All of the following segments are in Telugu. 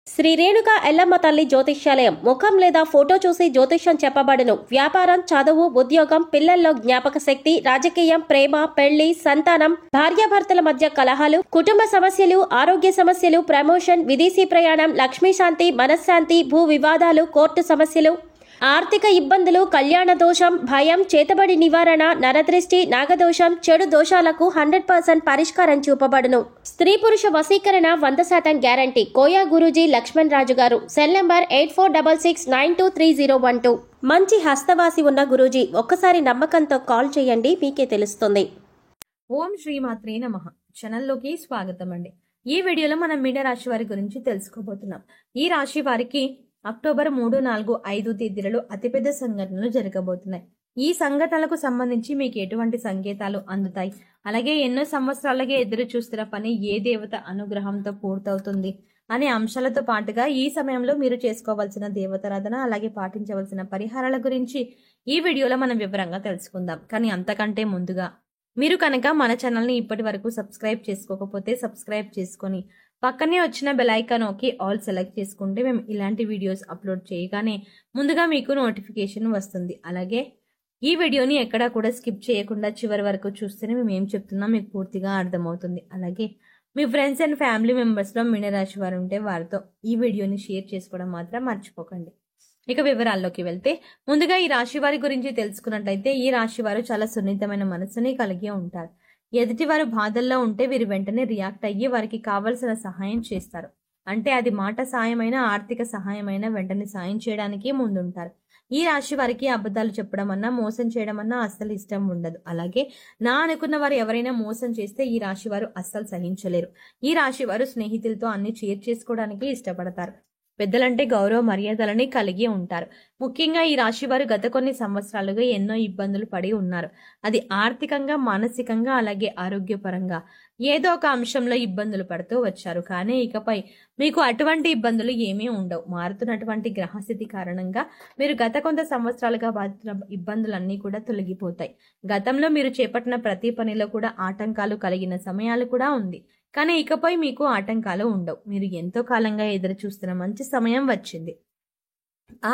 శ్రీ రేణుక ఎల్లమ్మ తల్లి జ్యోతిష్యాలయం ముఖం లేదా ఫోటో చూసి జ్యోతిష్యం చెప్పబడును. వ్యాపారం, చదువు, ఉద్యోగం, పిల్లల్లో జ్ఞాపక శక్తి, రాజకీయం, ప్రేమ, పెళ్లి, సంతానం, భార్యాభర్తల మధ్య కలహాలు, కుటుంబ సమస్యలు, ఆరోగ్య సమస్యలు, ప్రమోషన్, విదేశీ ప్రయాణం, లక్ష్మీ శాంతి, మనశ్శాంతి, భూ వివాదాలు, కోర్టు సమస్యలు, ఆర్థిక ఇబ్బందులు, కళ్యాణ దోషం, భయం, చేతబడి నివారణ, నరదృష్టి, నాగదోషం, చెడు దోషాలకు 100% పరిష్కారం చూపబడును. స్త్రీ పురుష వశీకరణ 100% గ్యారంటీ. కోయా గురూజీ లక్ష్మణ్ రాజు గారు. Cell number 8466923012. మంచి హస్తవాసి ఉన్న గురూజీ, ఒక్కసారి నమ్మకంతో కాల్ చేయండి, మీకే తెలుస్తుంది. ఓం శ్రీమాత్రే నమః. ఛానల్లోకి స్వాగతం అండి. ఈ వీడియోలో మనం మీన రాశి వారి గురించి తెలుసుకోబోతున్నాం. ఈ రాశి వారికి అక్టోబర్ 3, 4, 5 తేదీలలో అతిపెద్ద సంఘటనలు జరగబోతున్నాయి. ఈ సంఘటనలకు సంబంధించి మీకు ఎటువంటి సంకేతాలు అందుతాయి, అలాగే ఎన్నో సంవత్సరాలుగా ఎదురు చూస్తున్న పని ఏ దేవత అనుగ్రహంతో పూర్తవుతుంది అనే అంశాలతో పాటుగా ఈ సమయంలో మీరు చేసుకోవాల్సిన దేవతారాధన, అలాగే పాటించవలసిన పరిహారాల గురించి ఈ వీడియోలో మనం వివరంగా తెలుసుకుందాం. కానీ అంతకంటే ముందుగా మీరు కనుక మన ఛానల్ని ఇప్పటి వరకు సబ్స్క్రైబ్ చేసుకోకపోతే సబ్స్క్రైబ్ చేసుకొని పక్కనే వచ్చిన బెల్ ఐకాన్ నొక్కి ఆల్ సెలెక్ట్ చేసుకుంటే మేము ఇలాంటి వీడియోస్ అప్లోడ్ చేయగానే ముందుగా మీకు నోటిఫికేషన్ వస్తుంది. అలాగే ఈ వీడియోని ఎక్కడా కూడా స్కిప్ చేయకుండా చివరి వరకు చూస్తేనే మేము ఏం చెప్తున్నాం మీకు పూర్తిగా అర్థమవుతుంది. అలాగే మీ ఫ్రెండ్స్ అండ్ ఫ్యామిలీ మెంబర్స్లో మీనరాశి వారు ఉంటే వారితో ఈ వీడియోని షేర్ చేసుకోవడం మాత్రం మర్చిపోకండి. ఇక వివరాల్లోకి వెళ్తే ముందుగా ఈ రాశి వారి గురించి తెలుసుకున్నట్లయితే ఈ రాశి వారు చాలా సున్నితమైన మనసుని కలిగి ఉంటారు. ఎదుటివారు బాధల్లో ఉంటే వీరు వెంటనే రియాక్ట్ అయ్యి వారికి కావలసిన సహాయం చేస్తారు. అంటే అది మాట సాయమైన, ఆర్థిక సహాయమైన వెంటనే సాయం చేయడానికి ముందుంటారు. ఈ రాశి వారికి అబద్ధాలు చెప్పడం అన్నా, మోసం చేయడం అన్నా అస్సలు ఇష్టం ఉండదు. అలాగే నా అనుకున్న వారు ఎవరైనా మోసం చేస్తే ఈ రాశి వారు అస్సలు సహించలేరు. ఈ రాశి వారు స్నేహితులతో అన్ని షేర్ చేసుకోవడానికి ఇష్టపడతారు. పెద్దలంటే గౌరవ మర్యాదలని కలిగి ఉంటారు. ముఖ్యంగా ఈ రాశి వారు గత కొన్ని సంవత్సరాలుగా ఎన్నో ఇబ్బందులు పడి ఉన్నారు. అది ఆర్థికంగా, మానసికంగా, అలాగే ఆరోగ్యపరంగా ఏదో ఒక అంశంలో ఇబ్బందులు పడుతూ వచ్చారు. కానీ ఇకపై మీకు అటువంటి ఇబ్బందులు ఏమీ ఉండవు. మారుతున్నటువంటి గ్రహస్థితి కారణంగా మీరు గత కొంత సంవత్సరాలుగా బాధితున్న ఇబ్బందులన్నీ కూడా తొలగిపోతాయి. గతంలో మీరు చేపట్టిన ప్రతి పనిలో కూడా ఆటంకాలు కలిగిన సమయాలు కూడా ఉంది. కానీ ఇకపై మీకు ఆటంకాలు ఉండవు. మీరు ఎంతో కాలంగా ఎదురు చూస్తున్న మంచి సమయం వచ్చింది.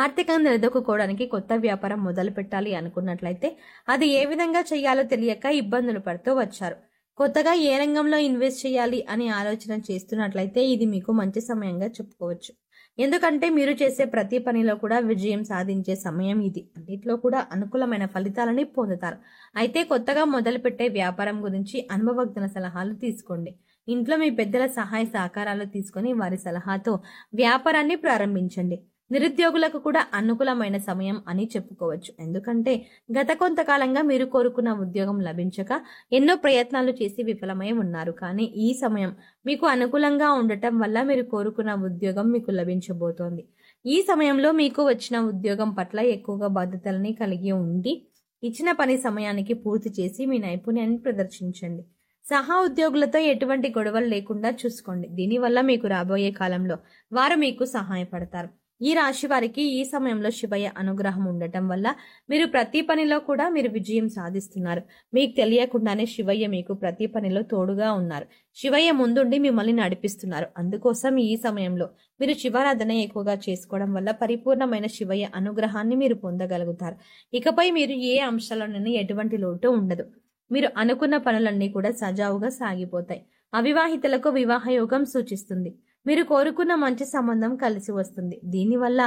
ఆర్థికంగా నిలదొక్కుకోవడానికి కొత్త వ్యాపారం మొదలు పెట్టాలి అనుకున్నట్లయితే అది ఏ విధంగా చేయాలో తెలియక ఇబ్బందులు పడుతూ వచ్చారు. కొత్తగా ఏ రంగంలో ఇన్వెస్ట్ చేయాలి అని ఆలోచన చేస్తున్నట్లయితే ఇది మీకు మంచి సమయంగా చెప్పుకోవచ్చు. ఎందుకంటే మీరు చేసే ప్రతి పనిలో కూడా విజయం సాధించే సమయం ఇది. అన్నిట్లో కూడా అనుకూలమైన ఫలితాలని పొందుతారు. అయితే కొత్తగా మొదలుపెట్టే వ్యాపారం గురించి అనుభవజ్ఞ సలహాలు తీసుకోండి. ఇంట్లో మీ పెద్దల సహాయ సహకారాలు తీసుకొని వారి సలహాతో వ్యాపారాన్ని ప్రారంభించండి. నిరుద్యోగులకు కూడా అనుకూలమైన సమయం అని చెప్పుకోవచ్చు. ఎందుకంటే గత కొంతకాలంగా మీరు కోరుకున్న ఉద్యోగం లభించక ఎన్నో ప్రయత్నాలు చేసి విఫలమై ఉన్నారు. కానీ ఈ సమయం మీకు అనుకూలంగా ఉండటం వల్ల మీరు కోరుకున్న ఉద్యోగం మీకు లభించబోతోంది. ఈ సమయంలో మీకు వచ్చిన ఉద్యోగం పట్ల ఎక్కువగా బాధ్యతలని కలిగి ఉండి ఇచ్చిన పని సమయానికి పూర్తి చేసి మీ నైపుణ్యాన్ని ప్రదర్శించండి. సహా ఉద్యోగులతో ఎటువంటి గొడవలు లేకుండా చూసుకోండి. దీనివల్ల మీకు రాబోయే కాలంలో వారు మీకు సహాయపడతారు. ఈ రాశి వారికి ఈ సమయంలో శివయ్య అనుగ్రహం ఉండటం వల్ల మీరు ప్రతి పనిలో కూడా మీరు విజయం సాధిస్తున్నారు. మీకు తెలియకుండానే శివయ్య మీకు ప్రతి పనిలో తోడుగా ఉన్నారు. శివయ్య ముందుండి మిమ్మల్ని నడిపిస్తున్నారు. అందుకోసం ఈ సమయంలో మీరు శివారాధన ఎక్కువగా చేసుకోవడం వల్ల పరిపూర్ణమైన శివయ్య అనుగ్రహాన్ని మీరు పొందగలుగుతారు. ఇకపై మీరు ఏ అంశాలలోనైనా ఎటువంటి లోటు ఉండదు. మీరు అనుకున్న పనులన్నీ కూడా సజావుగా సాగిపోతాయి. అవివాహితులకు వివాహ యోగం సూచిస్తుంది. మీరు కోరుకున్న మంచి సంబంధం కలిసి వస్తుంది. దీనివల్ల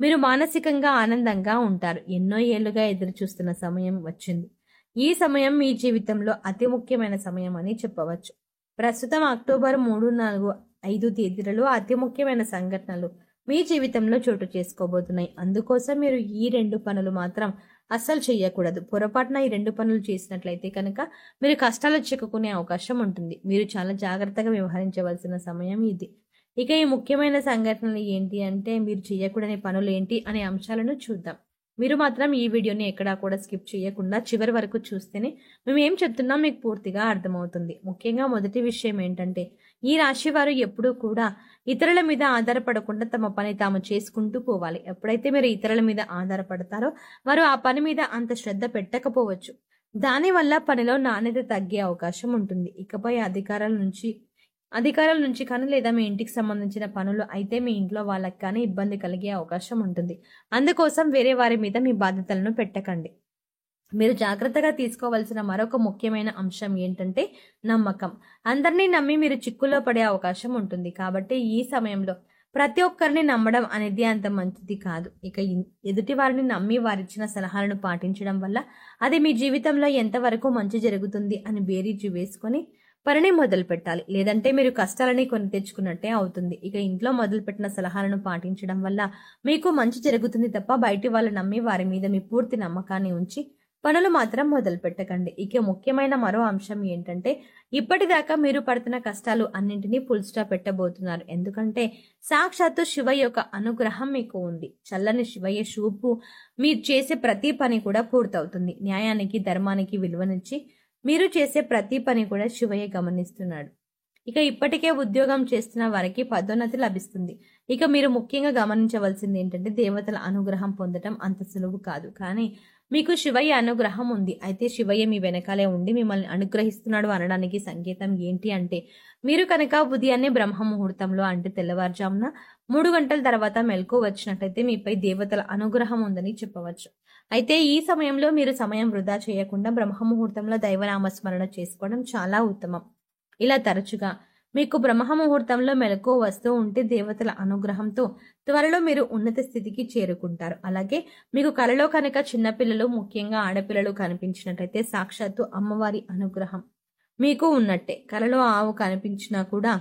మీరు మానసికంగా ఆనందంగా ఉంటారు. ఎన్నో ఏళ్లుగా ఎదురు చూస్తున్న సమయం వచ్చింది. ఈ సమయం మీ జీవితంలో అతి ముఖ్యమైన సమయం అని చెప్పవచ్చు. ప్రస్తుతం అక్టోబర్ 3, 4, 5 తేదీలలో అతి ముఖ్యమైన సంఘటనలు మీ జీవితంలో చోటు చేసుకోబోతున్నాయి. అందుకోసం మీరు ఈ 2 పనులు మాత్రం అస్సలు చేయకూడదు. పొరపాటున ఈ 2 పనులు చేసినట్లయితే కనుక మీరు కష్టాలు చిక్కుకునే అవకాశం ఉంటుంది. మీరు చాలా జాగ్రత్తగా వ్యవహరించవలసిన సమయం ఇది. ఇక ఈ ముఖ్యమైన సంఘటనలు ఏంటి అంటే మీరు చేయకూడని పనులు ఏంటి అనే అంశాలను చూద్దాం. మీరు మాత్రం ఈ వీడియోని ఎక్కడా కూడా స్కిప్ చేయకుండా చివరి వరకు చూస్తేనే మేము ఏం చెప్తున్నాం మీకు పూర్తిగా అర్థమవుతుంది. ముఖ్యంగా మొదటి విషయం ఏంటంటే ఈ రాశి వారు ఎప్పుడూ కూడా ఇతరుల మీద ఆధారపడకుండా తమ పని తాము చేసుకుంటూ పోవాలి. ఎప్పుడైతే మీరు ఇతరుల మీద ఆధారపడతారో వారు ఆ పని మీద అంత శ్రద్ధ పెట్టకపోవచ్చు. దానివల్ల పనిలో నాణ్యత తగ్గే అవకాశం ఉంటుంది. ఇకపై అధికారుల నుంచి అధికారుల నుంచి కానీ లేదా మీ ఇంటికి సంబంధించిన పనులు అయితే మీ ఇంట్లో వాళ్ళకి కానీ ఇబ్బంది కలిగే అవకాశం ఉంటుంది. అందుకోసం వేరే వారి మీద మీ బాధ్యతలను పెట్టకండి. మీరు జాగ్రత్తగా తీసుకోవాల్సిన మరొక ముఖ్యమైన అంశం ఏంటంటే నమ్మకం. అందరినీ నమ్మి మీరు చిక్కుల్లో పడే అవకాశం ఉంటుంది. కాబట్టి ఈ సమయంలో ప్రతి ఒక్కరిని నమ్మడం అనేది అంత మంచిది కాదు. ఇక ఎదుటి వారిని నమ్మి వారిచ్చిన సలహాలను పాటించడం వల్ల అది మీ జీవితంలో ఎంతవరకు మంచి జరుగుతుంది అని బేరీజు వేసుకొని పనిని మొదలు పెట్టాలి. లేదంటే మీరు కష్టాలని కొని తెచ్చుకున్నట్టే అవుతుంది. ఇక ఇంట్లో మొదలుపెట్టిన సలహాలను పాటించడం వల్ల మీకు మంచి జరుగుతుంది తప్ప బయటి వాళ్ళు నమ్మి వారి మీద మీ పూర్తి నమ్మకాన్ని ఉంచి పనులు మాత్రం మొదలు పెట్టకండి. ఇక ముఖ్యమైన మరో అంశం ఏంటంటే ఇప్పటిదాకా మీరు పడుతున్న కష్టాలు అన్నింటినీ ఫుల్ స్టాప్ పెట్టబోతున్నారు. ఎందుకంటే సాక్షాత్తు శివ యొక్క అనుగ్రహం మీకు ఉంది. చల్లని శివయ్య చూపు మీరు చేసే ప్రతి పని కూడా పూర్తవుతుంది. న్యాయానికి ధర్మానికి విలువనిచ్చి మీరు చేసే ప్రతి పని కూడా శివయ్య గమనిస్తున్నాడు. ఇక ఇప్పటికే ఉద్యోగం చేస్తున్న వారికి పదోన్నతి లభిస్తుంది. ఇక మీరు ముఖ్యంగా గమనించవలసింది ఏంటంటే దేవతల అనుగ్రహం పొందడం అంత సులువు కాదు. కానీ మీకు శివయ్య అనుగ్రహం ఉంది. అయితే శివయ్య మీ వెనకాలే ఉండి మిమ్మల్ని అనుగ్రహిస్తున్నాడు అనడానికి సంకేతం ఏంటి అంటే మీరు కనుక ఉదయాన్నే బ్రహ్మ ముహూర్తంలో అంటే తెల్లవారుజామున 3 గంటల తర్వాత మెలకు వచ్చినట్లయితే మీపై దేవతల అనుగ్రహం ఉందని చెప్పవచ్చు. అయితే ఈ సమయంలో మీరు సమయం వృధా చేయకుండా బ్రహ్మ ముహూర్తంలో దైవనామస్మరణ చేసుకోవడం చాలా ఉత్తమం. ఇలా తరచుగా మీకు బ్రహ్మ ముహూర్తంలో మెలకు వస్తూ ఉంటే దేవతల అనుగ్రహంతో త్వరలో మీరు ఉన్నత స్థితికి చేరుకుంటారు. అలాగే మీకు కలలో కనుక చిన్నపిల్లలు ముఖ్యంగా ఆడపిల్లలు కనిపించినట్లయితే సాక్షాత్తు అమ్మవారి అనుగ్రహం మీకు ఉన్నట్టే. కలలో ఆవు కనిపించినా కూడా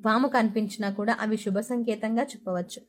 పాము కనిపించినా కూడా అవి శుభ సంకేతంగా చెప్పవచ్చు.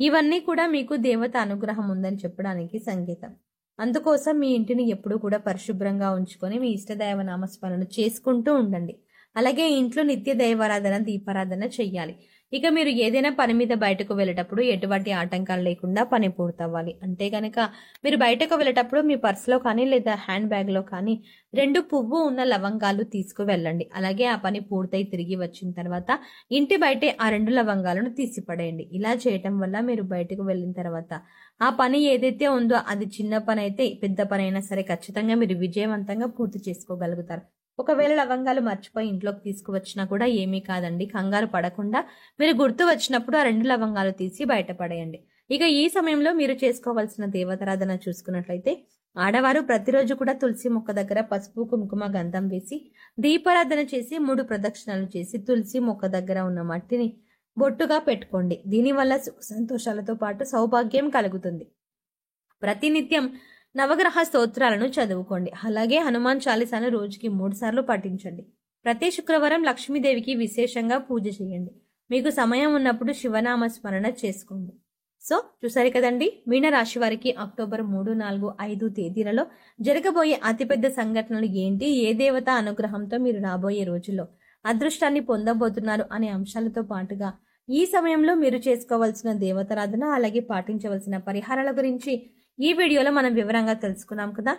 ఇవన్నీ కూడా మీకు దేవత అనుగ్రహం ఉందని చెప్పడానికి సంకేతం. అందుకోసం మీ ఇంటిని ఎప్పుడూ కూడా పరిశుభ్రంగా ఉంచుకొని మీ ఇష్టదైవ నామస్మరణ చేసుకుంటూ ఉండండి. అలాగే ఇంట్లో నిత్య దైవారాధన దీపారాధన చెయ్యాలి. ఇక మీరు ఏదైనా పని మీద బయటకు వెళ్ళేటప్పుడు ఎటువంటి ఆటంకాలు లేకుండా పని పూర్తవ్వాలి. అంటే కనుక మీరు బయటకు వెళ్ళేటప్పుడు మీ పర్సులో కానీ లేదా హ్యాండ్ బ్యాగ్లో కానీ 2 పువ్వు ఉన్న లవంగాలు తీసుకువెళ్ళండి. అలాగే ఆ పని పూర్తయి తిరిగి వచ్చిన తర్వాత ఇంటి బయటే ఆ 2 లవంగాలను తీసిపడేయండి. ఇలా చేయటం వల్ల మీరు బయటకు వెళ్ళిన తర్వాత ఆ పని ఏదైతే ఉందో అది చిన్న పని అయితే పెద్ద పని అయినా సరే ఖచ్చితంగా మీరు విజయవంతంగా పూర్తి చేసుకోగలుగుతారు. ఒకవేళ లవంగాలు మర్చిపోయి ఇంట్లోకి తీసుకువచ్చినా కూడా ఏమీ కాదండి. కంగారు పడకుండా మీరు గుర్తు వచ్చినప్పుడు ఆ 2 లవంగాలు తీసి బయటపడేయండి. ఇక ఈ సమయంలో మీరు చేసుకోవాల్సిన దేవతారాధన చూసుకున్నట్లయితే ఆడవారు ప్రతిరోజు కూడా తులసి మొక్క దగ్గర పసుపు కుంకుమ గంధం వేసి దీపారాధన చేసి 3 ప్రదక్షిణాలు చేసి తులసి మొక్క దగ్గర ఉన్న మట్టిని బొట్టుగా పెట్టుకోండి. దీనివల్ల సుఖ సంతోషాలతో పాటు సౌభాగ్యం కలుగుతుంది. ప్రతినిత్యం నవగ్రహ స్తోత్రాలను చదువుకోండి. అలాగే హనుమాన్ చాలీసాను రోజుకి 3 సార్లు పఠించండి. ప్రతి శుక్రవారం లక్ష్మీదేవికి విశేషంగా పూజ చేయండి. మీకు సమయం ఉన్నప్పుడు శివనామ స్మరణ చేసుకోండి. సో చూసారు కదండి, మీనరాశి వారికి అక్టోబర్ 3, 4, 5 తేదీలలో జరగబోయే అతిపెద్ద సంఘటనలు ఏంటి, ఏ దేవత అనుగ్రహంతో మీరు రాబోయే రోజుల్లో అదృష్టాన్ని పొందబోతున్నారు అనే అంశాలతో పాటుగా ఈ సమయంలో మీరు చేసుకోవాల్సిన దేవతారాధన అలాగే పాటించవలసిన పరిహారాల గురించి ఈ వీడియోలో మనం వివరంగా తెలుసుకున్నాం కదా.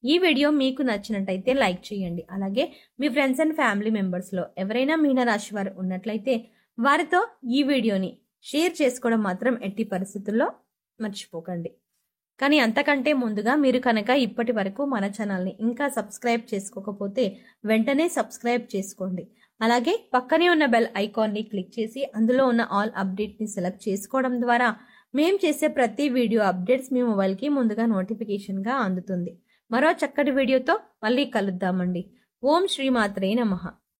ఈ వీడియో మీకు నచ్చినట్టయితే లైక్ చేయండి. అలాగే మీ ఫ్రెండ్స్ అండ్ ఫ్యామిలీ మెంబర్స్లో ఎవరైనా మీనరాశి వారు ఉన్నట్లయితే వారితో ఈ వీడియోని షేర్ చేసుకోవడం మాత్రం ఎట్టి పరిస్థితుల్లో మర్చిపోకండి. కానీ అంతకంటే ముందుగా మీరు కనుక ఇప్పటి వరకు మన ఛానల్ని ఇంకా సబ్స్క్రైబ్ చేసుకోకపోతే వెంటనే సబ్స్క్రైబ్ చేసుకోండి. అలాగే పక్కనే ఉన్న బెల్ ఐకాన్ని క్లిక్ చేసి అందులో ఉన్న ఆల్ అప్డేట్ని సెలెక్ట్ చేసుకోవడం ద్వారా మేం చేసే ప్రతి వీడియో అప్డేట్స్ మీ మొబైల్కి ముందుగా నోటిఫికేషన్గా అందుతుంది. మరో చక్కటి వీడియోతో మళ్ళీ కలుద్దామండి. ఓం శ్రీమాత్రే నమః.